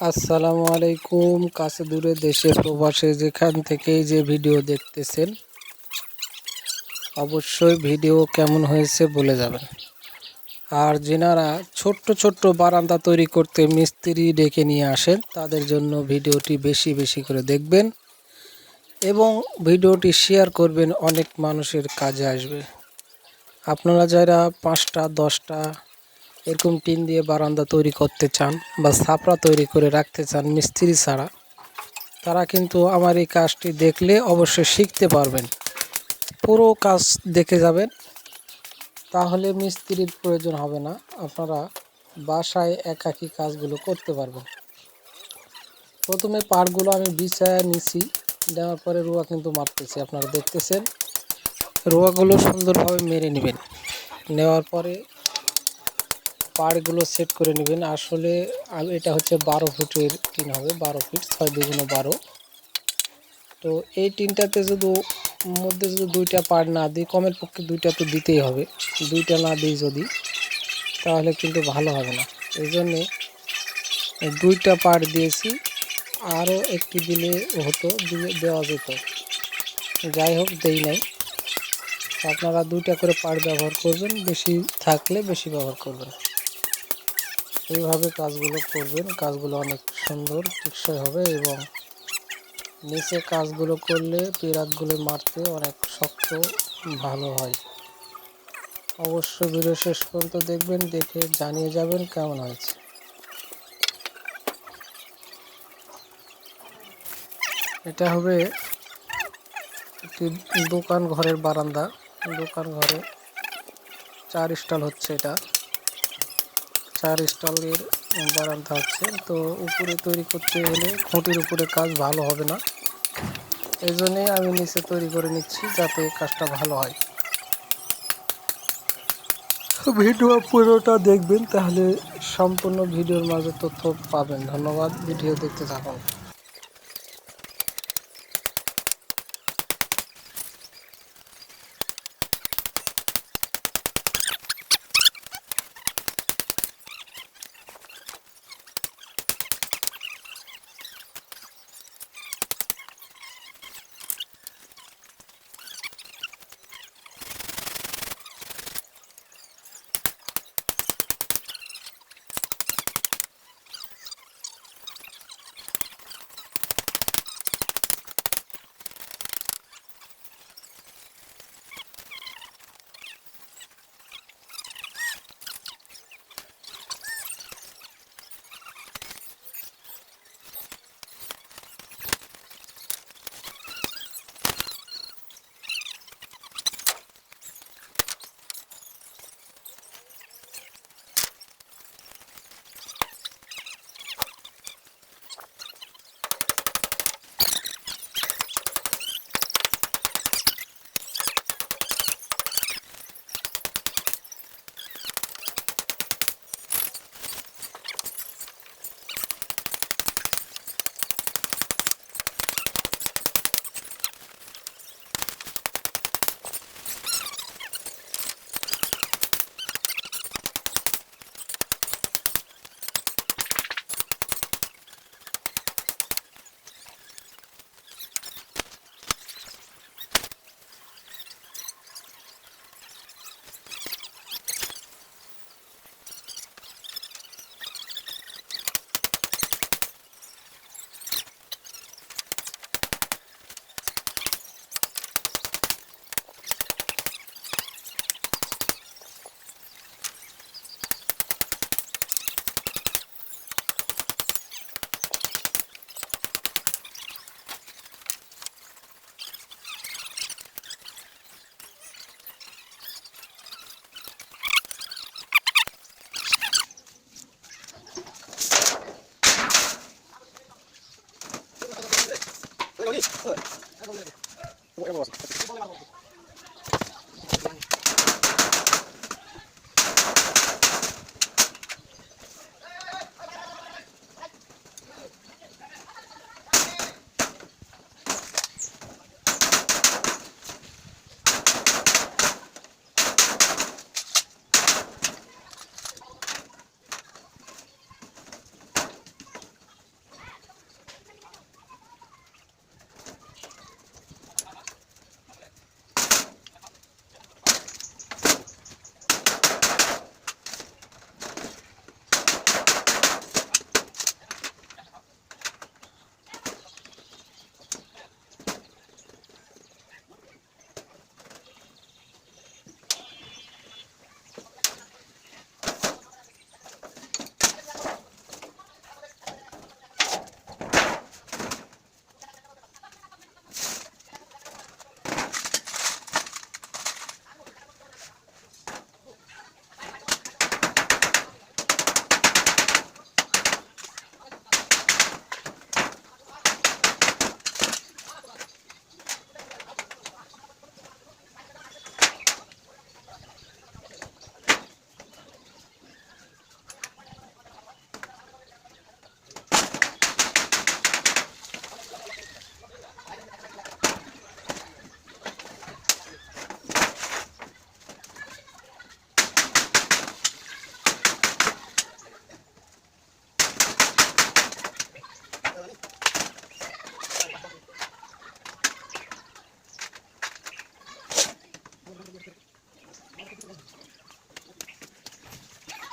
আসসালামু আলাইকুম। কাছে দূরে দেশে প্রবাসে যেখান থেকেই যে ভিডিও দেখতেছেন, অবশ্যই ভিডিও কেমন হয়েছে বলে যাবেন। আর যেনারা ছোট্ট ছোট্ট বারান্দা তৈরি করতে মিস্ত্রি ডেকে নিয়ে আসেন, তাদের জন্য ভিডিওটি বেশি বেশি করে দেখবেন এবং ভিডিওটি শেয়ার করবেন, অনেক মানুষের কাজে আসবে। আপনারা যারা 5টা 10টা এরকম টিন দিয়ে বারান্দা তৈরি করতে চান বা ছাপড়া তৈরি করে রাখতে চান মিস্ত্রি ছাড়া, তারা কিন্তু আমার এই কাজটি দেখলে অবশ্যই শিখতে পারবেন। পুরো কাজ দেখে যাবেন, তাহলে মিস্ত্রির প্রয়োজন হবে না। আপনারা বাসায় একাকী কাজগুলো করতে পারবেন। প্রথমে পাড়গুলো আমি বিছায়া নিছি, দেওয়ার পরে রুয়া কিন্তু মাপতেছি, আপনারা দেখতেছেন। রুয়াগুলো সুন্দরভাবে মেরে নেবেন, নেওয়ার পরে পাড়গুলো সেট করে নেবেন। আসলে এটা হচ্ছে 12 ফুটের টিন হবে, 12 ফিট 6 2 12। তো এই টিনটাতে যদি মধ্যে যদি 2টা পার্ট না দিই, কমের পক্ষে 2টা তো দিতেই হবে। 2টা না দিই যদি, তাহলে কিন্তু ভালো হবে না। এই জন্যে 2টা পার্ট দিয়েছি, আরও একটি দিলে হতো, দেওয়া যেত, যাই হোক দেই নাই। আপনারা 2টা করে পার্ট ব্যবহার করবেন, বেশি থাকলে বেশি ব্যবহার করবেন। এইভাবে কাজগুলো করবেন, কাজগুলো অনেক সুন্দর টেকসই হবে এবং নিচে কাজগুলো করলে পিরাতগুলো মারতে অনেক শক্ত ভালো হয়। অবশ্যই ভিডিও শেষ পর্যন্ত দেখবেন, দেখে জানিয়ে যাবেন কেমন হয়েছে। এটা হবে একটি দোকান ঘরের বারান্দা। দোকান ঘরে 4 স্টল হচ্ছে, এটা 4 স্টলের বারান্দা হচ্ছে। তো উপরে তৈরি করতে হলে খুঁটির উপরে কাজ ভালো হবে না, এই জন্যে আমি নিচে তৈরি করে নিচ্ছি যাতে কাজটা ভালো হয়। ভিডিও পুরোটা দেখবেন, তাহলে সম্পূর্ণ ভিডিওর মাঝে তথ্য পাবেন। ধন্যবাদ, ভিডিও দেখতে থাকুন।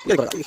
ঠিক আছে